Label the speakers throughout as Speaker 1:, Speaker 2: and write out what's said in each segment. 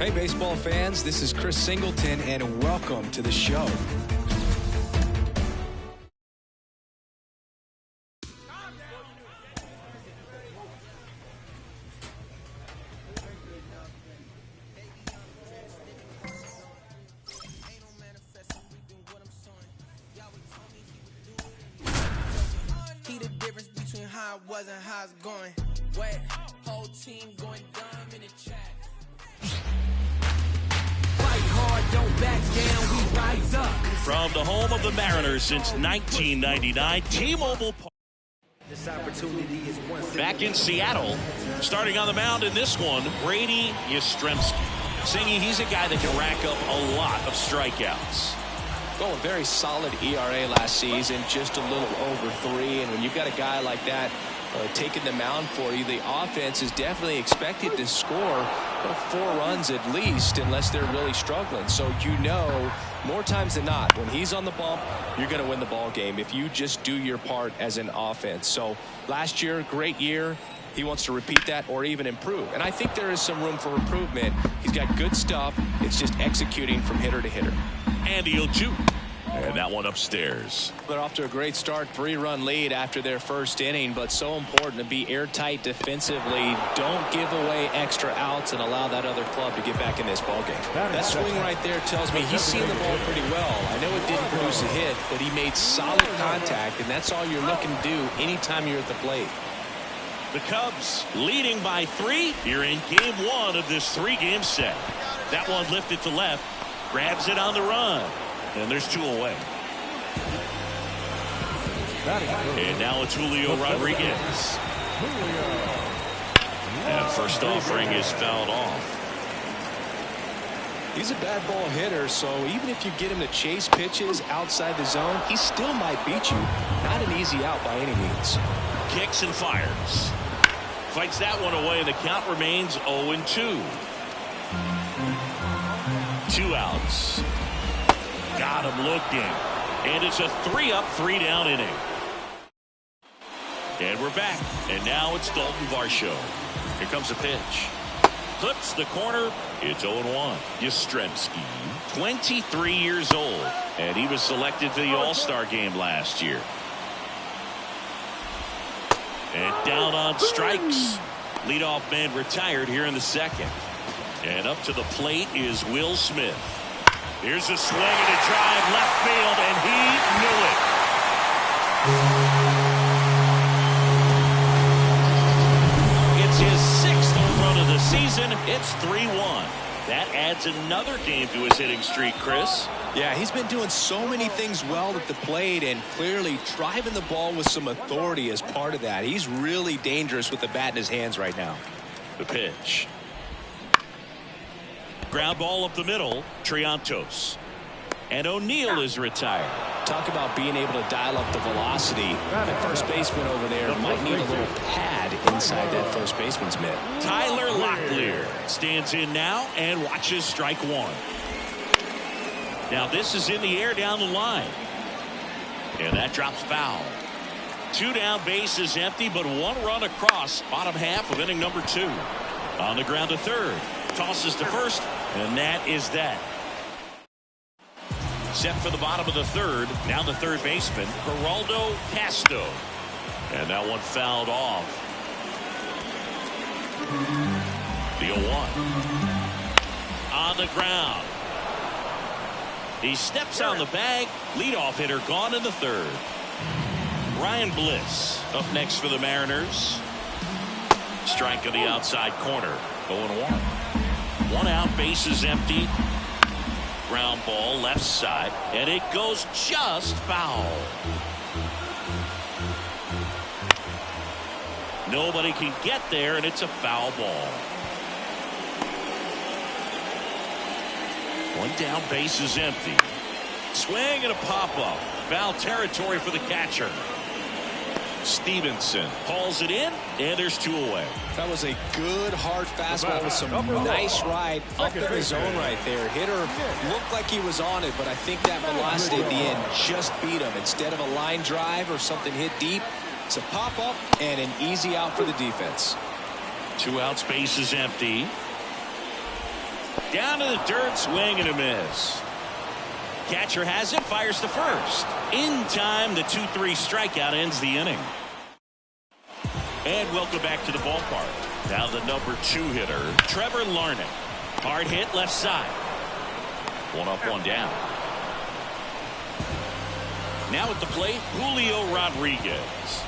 Speaker 1: Hey, baseball fans, this is Chris Singleton, and welcome to the show.
Speaker 2: Was and how it's going. Wet, whole team going dumb in the chat. Fight hard, don't back down, we rise up.
Speaker 3: From the home of the Mariners since 1999, T-Mobile Park.
Speaker 2: This opportunity is once
Speaker 3: back in Seattle. Starting on the mound in this one, Brady Yastrzemski. Singy, he's a guy that can rack up a lot of strikeouts.
Speaker 1: Oh, a very solid ERA last season, just a little over 3. And when you've got a guy like that taking the mound for you, the offense is definitely expected to score 4 runs at least, unless they're really struggling. So you know, more times than not, when he's on the bump, you're going to win the ball game if you just do your part as an offense. So last year, great year. He wants to repeat that or even improve. And I think there is some room for improvement. He's got good stuff. It's just executing from hitter to hitter.
Speaker 3: Andy Oju. And that one upstairs.
Speaker 1: They're off to a great start, 3-run lead after their first inning, but so important to be airtight defensively. Don't give away extra outs and allow that other club to get back in this ballgame. That swing right there tells me he's seen the ball pretty well. I know it didn't produce a hit, but he made solid contact, and that's all you're looking to do anytime you're at the plate.
Speaker 3: The Cubs leading by 3 here in game 1 of this 3-game set. That one lifted to left, grabs it on the run. And there's 2 away. And now it's Julio Rodriguez. And first offering is fouled off.
Speaker 1: He's a bad ball hitter, so even if you get him to chase pitches outside the zone, he still might beat you. Not an easy out by any means.
Speaker 3: Kicks and fires. Fights that one away, and the count remains 0-2. 2 outs. Got him looking. And it's a 3-up, 3-down inning. And we're back. And now it's Dalton Varsho. Here comes a pitch. Clips the corner. It's 0-1. Yastrzemski, 23 years old. And he was selected for the All-Star game last year. And down on strikes. Leadoff man retired here in the second. And up to the plate is Will Smith. Here's a swing and a drive left field, and he knew it. It's his 6th home run of the season. It's 3-1. That adds another game to his hitting streak, Chris.
Speaker 1: Yeah, he's been doing so many things well at the plate and clearly driving the ball with some authority as part of that. He's really dangerous with the bat in his hands right now.
Speaker 3: The pitch. Ground ball up the middle. Triantos. And O'Neill is retired.
Speaker 1: Talk about being able to dial up the velocity. That first baseman over there might need a little pad inside that first baseman's mitt.
Speaker 3: Tyler Locklear stands in now and watches strike 1. Now this is in the air down the line. And that drops foul. 2 down, bases empty, but 1 run across bottom half of inning number 2. On the ground to third. Tosses to first, and that is that. Set for the bottom of the third. Now the third baseman, Geraldo Castro. And that one fouled off. The 0-1. On the ground. He steps on the bag. Leadoff hitter gone in the third. Ryan Bliss up next for the Mariners. Strike on the outside corner. 0-1. 1 out, bases empty. Ground ball left side, and it goes just foul. Nobody can get there, and it's a foul ball. 1 down, bases empty. Swing and a pop-up. Foul territory for the catcher. Stevenson hauls it in, and there's 2 away.
Speaker 1: That was a good hard fastball with some nice ride up in the zone right there. Hitter looked like he was on it, but I think that velocity at the end just beat him. Instead of a line drive or something hit deep, it's a pop-up and an easy out for the defense.
Speaker 3: 2 outs, bases empty. Down to the dirt, swing and a miss. Catcher has it, fires to first. In time, the 2-3 strikeout ends the inning. And welcome back to the ballpark. Now the number 2 hitter, Trevor Larnach. Hard hit left side. 1 up, 1 down. Now at the plate, Julio Rodriguez.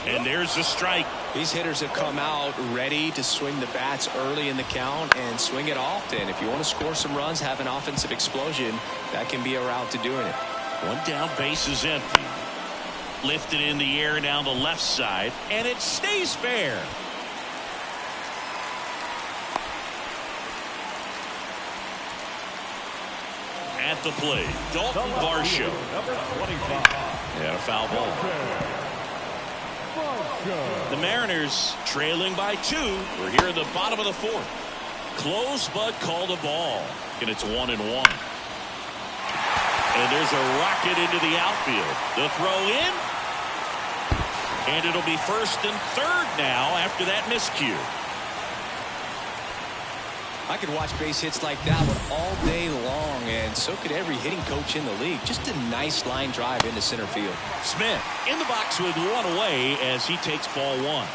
Speaker 3: And there's the strike.
Speaker 1: These hitters have come out ready to swing the bats early in the count and swing it often. If you want to score some runs, have an offensive explosion, that can be a route to doing it.
Speaker 3: 1 down, base is empty. Lifted in the air down the left side, and it stays fair. At the plate, Dalton Varsho. And a foul ball. The Mariners trailing by 2. We're here at the bottom of the 4th. Close but called a ball. And it's 1-1. And there's a rocket into the outfield. The throw in. And it'll be 1st and 3rd now after that miscue.
Speaker 1: I could watch base hits like that one all day long, and so could every hitting coach in the league. Just a nice line drive into center field.
Speaker 3: Smith in the box with 1 away as he takes ball 1.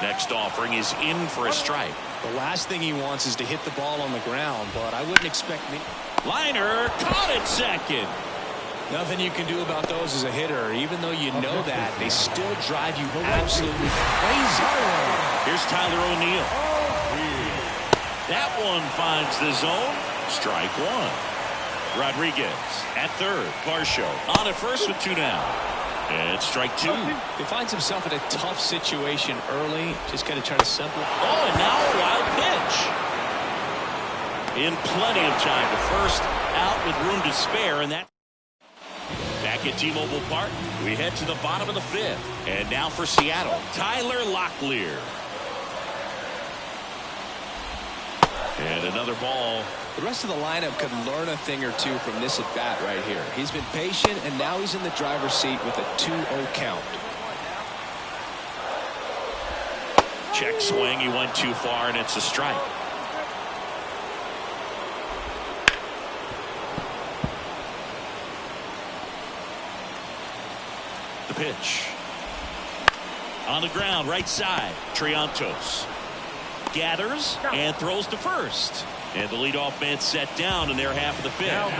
Speaker 3: Next offering is in for a strike.
Speaker 1: The last thing he wants is to hit the ball on the ground, but I wouldn't expect me.
Speaker 3: Liner caught at second.
Speaker 1: Nothing you can do about those as a hitter. Even though you know that, they still drive you absolutely crazy.
Speaker 3: Here's Tyler O'Neill. That one finds the zone. Strike 1. Rodriguez at 3rd. Varsho on at 1st with 2 down. And strike 2.
Speaker 1: He finds himself in a tough situation early. Just got to try to simplify.
Speaker 3: Oh, and now a wild pitch. In plenty of time to first, out with room to spare, and that. Back at T-Mobile Park, we head to the bottom of the 5th. And now for Seattle, Tyler Locklear. And another ball.
Speaker 1: The rest of the lineup could learn a thing or two from this at bat right here. He's been patient, and now he's in the driver's seat with a 2-0 count.
Speaker 3: Check swing. He went too far, and it's a strike. The pitch. On the ground, right side. Triantos. Gathers and throws to first. And the leadoff man set down in their half of the 5th.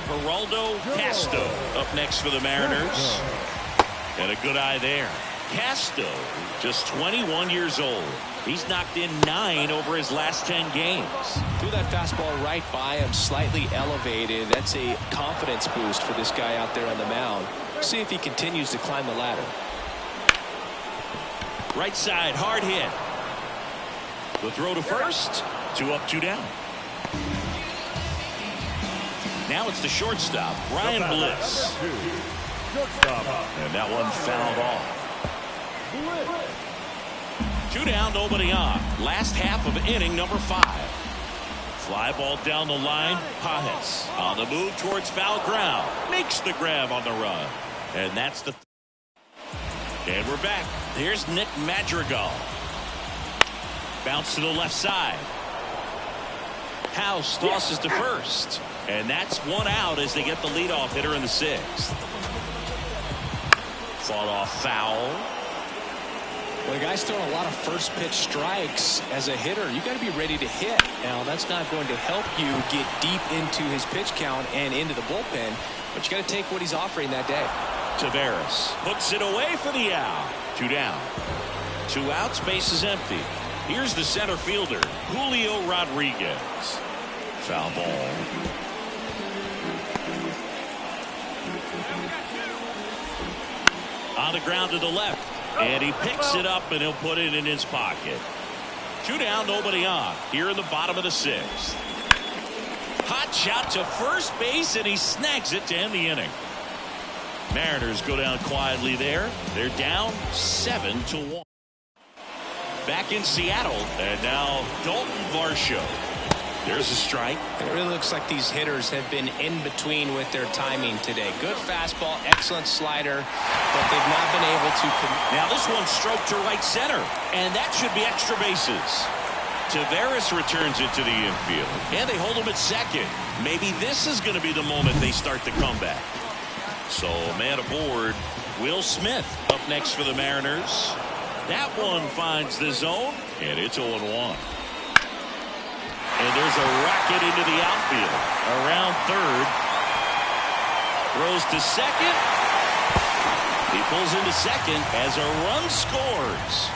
Speaker 3: Geraldo Castro up next for the Mariners. And a good eye there. Castro, just 21 years old. He's knocked in 9 over his last 10 games.
Speaker 1: Threw that fastball right by him, slightly elevated. That's a confidence boost for this guy out there on the mound. See if he continues to climb the ladder.
Speaker 3: Right side, hard hit. The throw to first. 2 up, 2 down. Now it's the shortstop, Ryan Bliss. And that one fouled off. 2 down, nobody on. Last half of inning number 5. Fly ball down the line. Pajes on the move towards foul ground. Makes the grab on the run. And that's the. And we're back. Here's Nick Madrigal. Bounce to the left side. House tosses to first. And that's 1 out as they get the leadoff hitter in the 6th. Fought off foul.
Speaker 1: Well, the guy's throwing a lot of first pitch strikes as a hitter. You got to be ready to hit. Now, that's not going to help you get deep into his pitch count and into the bullpen, but you got to take what he's offering that day.
Speaker 3: Tavares hooks it away for the out. 2 down. 2 outs, base is empty. Here's the center fielder, Julio Rodriguez. Foul ball. On the ground to the left. And he picks it up and he'll put it in his pocket. 2 down, nobody on. Here in the bottom of the 6th. Hot shot to first base and he snags it to end the inning. Mariners go down quietly there. They're down 7-1. Back in Seattle, and now Dalton Varsho. There's a strike.
Speaker 1: It really looks like these hitters have been in between with their timing today. Good fastball, excellent slider, but they've not been able to.
Speaker 3: Now this one stroked to right center, and that should be extra bases. Taveras returns it to the infield. And they hold him at second. Maybe this is going to be the moment they start the comeback. So man aboard, Will Smith up next for the Mariners. That one finds the zone, and it's 0-1. And there's a rocket into the outfield. Around third. Throws to second. He pulls into second as a run scores.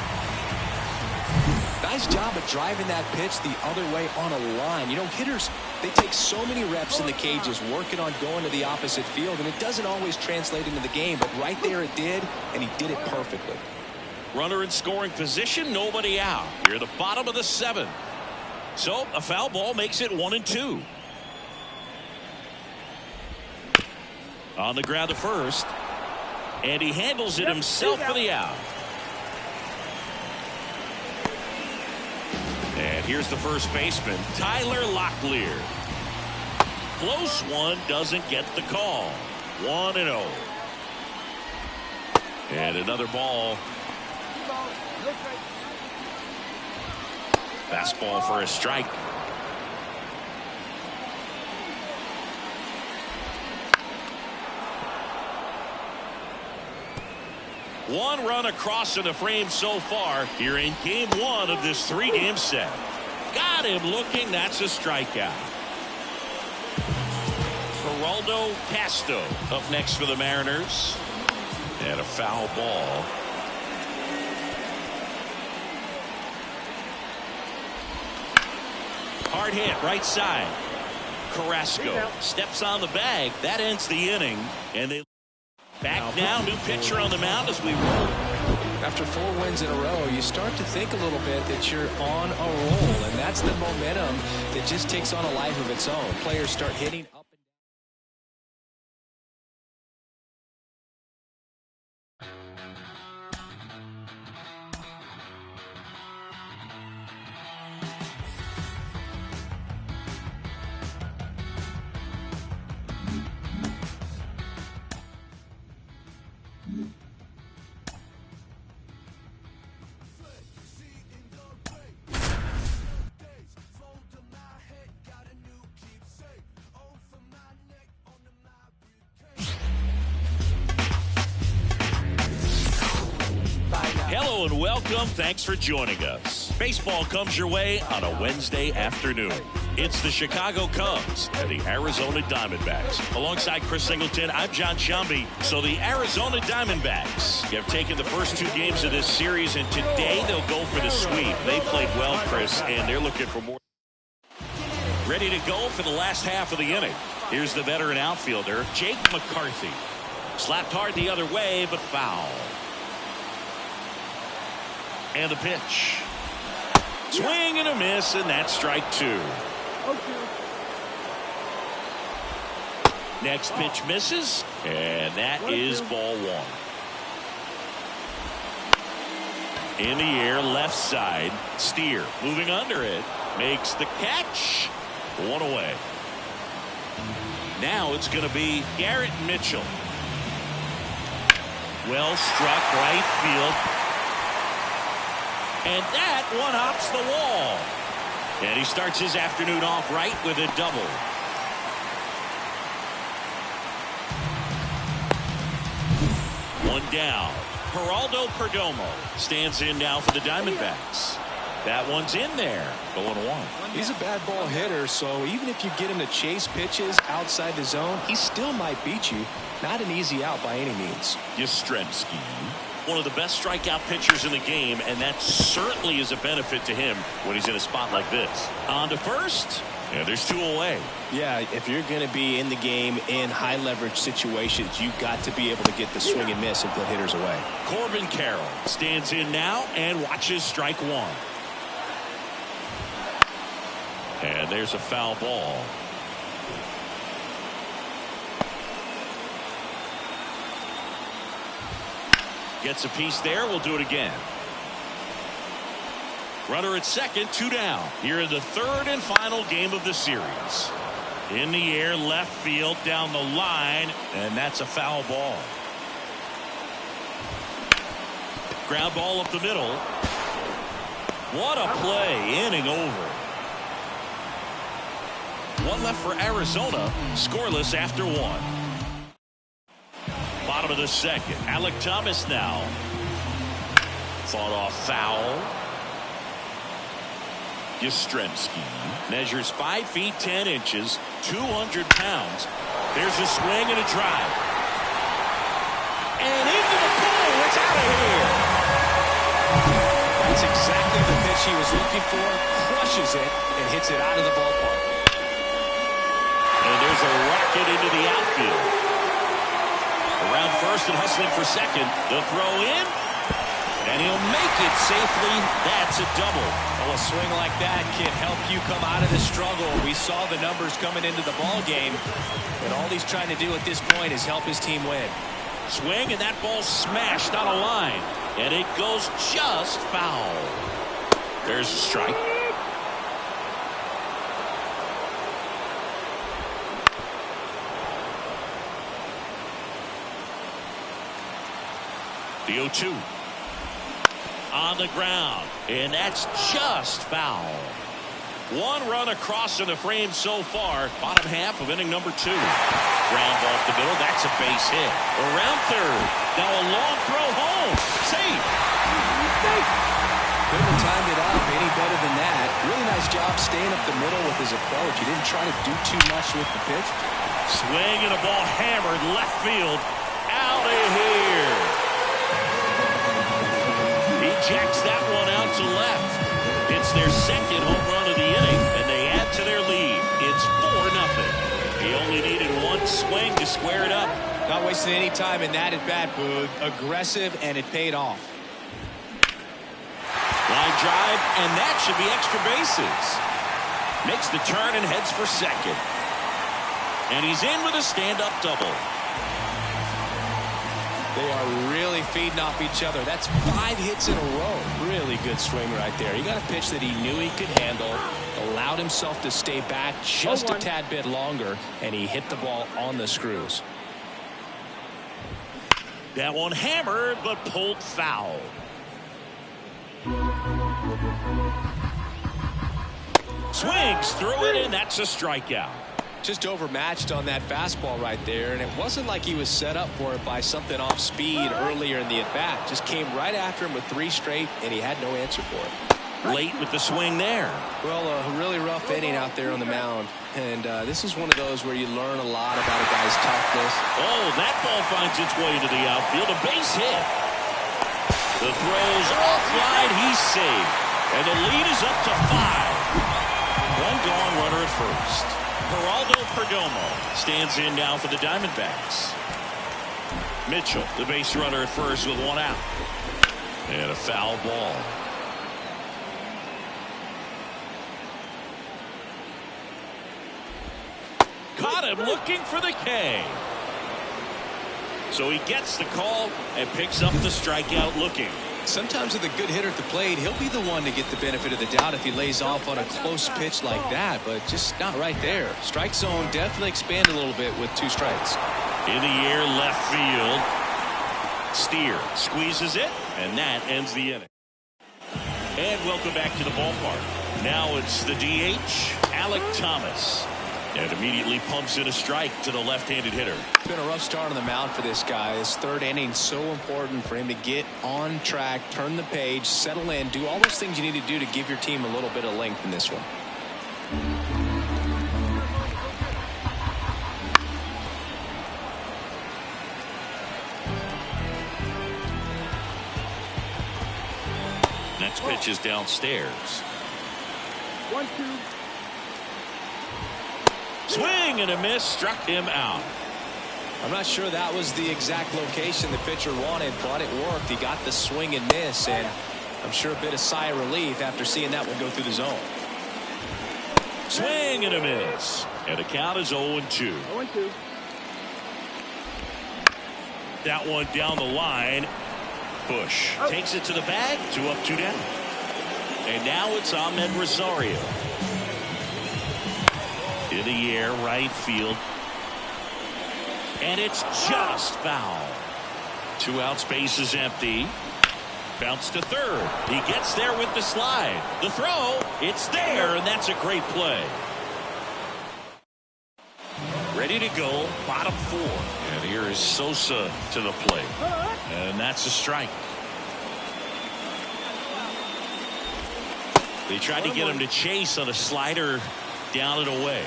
Speaker 1: Nice job of driving that pitch the other way on a line. You know, hitters, they take so many reps in the cages working on going to the opposite field, and it doesn't always translate into the game, but right there it did, and he did it perfectly.
Speaker 3: Runner in scoring position, nobody out. Here at the bottom of the seventh. So a foul ball makes it 1-2. On the ground to first. And he handles it himself for the out. And here's the first baseman, Tyler Locklear. Close one, doesn't get the call. 1-0. And another ball. Fastball for a strike. One run across in the frame so far here in game one of this three-game set. Got him looking. That's a strikeout. Geraldo Castro up next for the Mariners. And a foul ball. Hard hit right side. Carrasco steps on the bag. That ends the inning. And they back now. New pitcher on the mound as we roll.
Speaker 1: After 4 wins in a row, you start to think a little bit that you're on a roll, and that's the momentum that just takes on a life of its own. Players start hitting up.
Speaker 3: Hello and welcome. Thanks for joining us. Baseball comes your way on a Wednesday afternoon. It's the Chicago Cubs and the Arizona Diamondbacks. Alongside Chris Singleton, I'm John Shambi. So the Arizona Diamondbacks have taken the first 2 games of this series, and today they'll go for the sweep. They played well, Chris, and they're looking for more. Ready to go for the last half of the inning. Here's the veteran outfielder, Jake McCarthy. Slapped hard the other way, but foul. And the pitch. Swing and a miss, and that's strike 2. Next pitch misses, and that is ball 1. In the air, left side. Steer moving under it. Makes the catch. 1 away. Now it's going to be Garrett Mitchell. Well struck right field. And that one hops the wall. And he starts his afternoon off right with a double. One down. Geraldo Perdomo stands in now for the Diamondbacks. That one's in there. 0-1.
Speaker 1: He's a bad ball hitter, so even if you get him to chase pitches outside the zone, he still might beat you. Not an easy out by any means.
Speaker 3: Yastrzemski, one of the best strikeout pitchers in the game, and that certainly is a benefit to him when he's in a spot like this. On to first, and there's 2 away.
Speaker 1: Yeah, if you're going to be in the game in high leverage situations, you've got to be able to get the swing and miss and put hitters away.
Speaker 3: Corbin Carroll stands in now and watches strike 1. And there's a foul ball. Gets a piece there. We'll do it again. Runner at second, 2 down. Here in the 3rd and final game of the series. In the air, left field, down the line, and that's a foul ball. Ground ball up the middle. What a play, inning over. One left for Arizona, scoreless after one. Bottom of the second, Alec Thomas now. Fought off foul. Yastrzemski measures 5 feet 10 inches, 200 pounds. There's a swing and a drive. And into the pool, it's out of here.
Speaker 1: That's exactly the pitch he was looking for. Crushes it and hits it out of the ballpark.
Speaker 3: And there's a rocket into the outfield. Around first and hustling for second. The throw in. And he'll make it safely. That's a double.
Speaker 1: Well, a swing like that can help you come out of the struggle. We saw the numbers coming into the ball game. And all he's trying to do at this point is help his team win.
Speaker 3: Swing, and that ball smashed on a line. And it goes just foul. There's a strike. The 0-2. On the ground, and that's just foul. One run across in the frame so far. Bottom half of inning number 2. Ground ball up the middle. That's a base hit. Around third. Now a long throw home. Safe.
Speaker 1: Couldn't have timed it up any better than that. Really nice job staying up the middle with his approach. He didn't try to do too much with the pitch.
Speaker 3: Swing and a ball hammered left field. Out of here. He jacks that one out to left. It's their second home run of the inning, and they add to their lead. It's 4-0. He only needed one swing to square it up.
Speaker 1: Not wasting any time in that at-bat, Boog. Aggressive, and it paid off.
Speaker 3: Line drive, and that should be extra bases. Makes the turn and heads for second. And he's in with a stand-up double.
Speaker 1: They are really feeding off each other. That's 5 hits in a row. Really good swing right there. He got a pitch that he knew he could handle, allowed himself to stay back just a tad bit longer, and he hit the ball on the screws.
Speaker 3: That one hammered, but pulled foul. Swings through it, and that's a strikeout.
Speaker 1: Just overmatched on that fastball right there, and it wasn't like he was set up for it by something off speed earlier in the at-bat. Just came right after him with 3 straight, and he had no answer for it.
Speaker 3: Late with the swing there.
Speaker 1: Well, a really rough inning out there on the mound, and this is one of those where you learn a lot about a guy's toughness.
Speaker 3: Oh, that ball finds its way into the outfield. A base hit. The throw's offline. He's safe, and the lead is up to 5. One gone, runner at first. Geraldo Perdomo stands in now for the Diamondbacks. Mitchell, the base runner at first with 1 out. And a foul ball. Caught him looking for the K. So he gets the call and picks up the strikeout looking.
Speaker 1: Sometimes with a good hitter at the plate, he'll be the one to get the benefit of the doubt if he lays off on a close pitch like that, but just not right there. Strike zone definitely expanded a little bit with 2 strikes.
Speaker 3: In the air, left field. Steer squeezes it, and that ends the inning. And welcome back to the ballpark. Now it's the DH, Alec Thomas. And immediately pumps in a strike to the left-handed hitter.
Speaker 1: It's been a rough start on the mound for this guy. His 3rd inning so important for him to get on track, turn the page, settle in, do all those things you need to do to give your team a little bit of length in this one.
Speaker 3: Next pitch is downstairs.
Speaker 2: 1-2.
Speaker 3: Swing and a miss, struck him out.
Speaker 1: I'm not sure that was the exact location the pitcher wanted, but it worked. He got the swing and miss, and I'm sure a bit of sigh of relief after seeing that one go through the zone.
Speaker 3: Swing and a miss. And the count is 0-2.
Speaker 2: 0-2.
Speaker 3: That one down the line. Bush takes it to the bag. 2 up, 2 down. And now it's Ahmed Rosario. In the air, right field. And it's just foul. 2 out, space is empty. Bounce to third. He gets there with the slide. The throw, it's there, and that's a great play. Ready to go, bottom 4. And here is Sosa to the plate. And that's a strike. They tried to get him to chase on a slider down and away.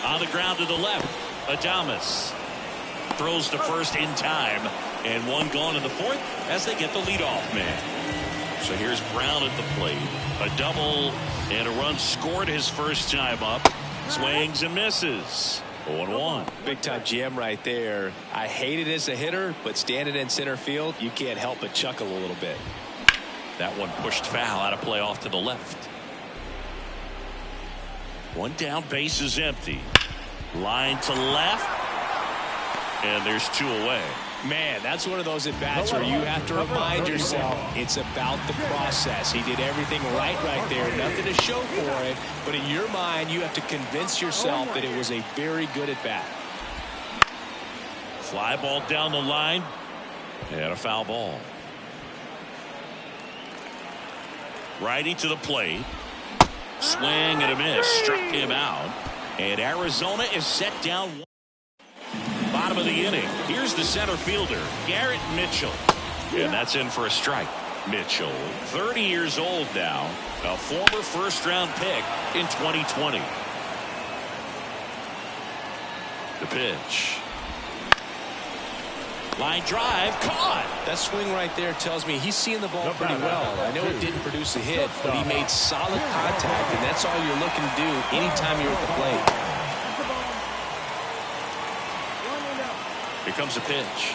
Speaker 3: On the ground to the left, Adames throws to first in time, and one gone in the 4th as they get the leadoff man. So here's Brown at the plate. A double and a run scored his first time up. Swings and misses. 0-1.
Speaker 1: Big time jam right there. I hate it as a hitter, but standing in center field, you can't help but chuckle a little bit.
Speaker 3: That one pushed foul, out of play off to the left. One down, base is empty. Line to left. And there's 2 away.
Speaker 1: Man, that's one of those at-bats where you have to remind yourself it's about the process. He did everything right there. Nothing to show for it. But in your mind, you have to convince yourself that it was a very good at-bat.
Speaker 3: Fly ball down the line. And a foul ball. Righty to the plate. Swing and a miss. Struck him out. And Arizona is set down 1. Bottom of the inning. Here's the center fielder, Garrett Mitchell. And that's in for a strike. Mitchell, 30 years old now, a former first-round pick in 2020. The pitch. Line drive, caught.
Speaker 1: That swing right there tells me he's seeing the ball pretty well. I know it didn't produce a hit, but he made solid contact, and that's all you're looking to do anytime you're at the plate.
Speaker 3: Here comes a pitch.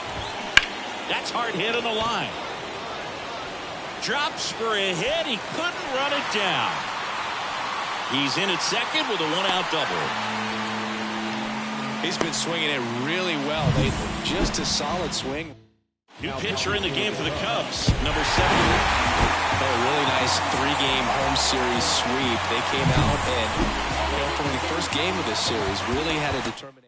Speaker 3: That's hard hit on the line. Drops for a hit. He couldn't run it down. He's in at second with a 1-out double.
Speaker 1: He's been swinging it really well lately. Just a solid swing.
Speaker 3: New pitcher in the game for the Cubs, number 7.
Speaker 1: A really nice 3-game home series sweep. They came out and, from the first game of this series, really had a determination.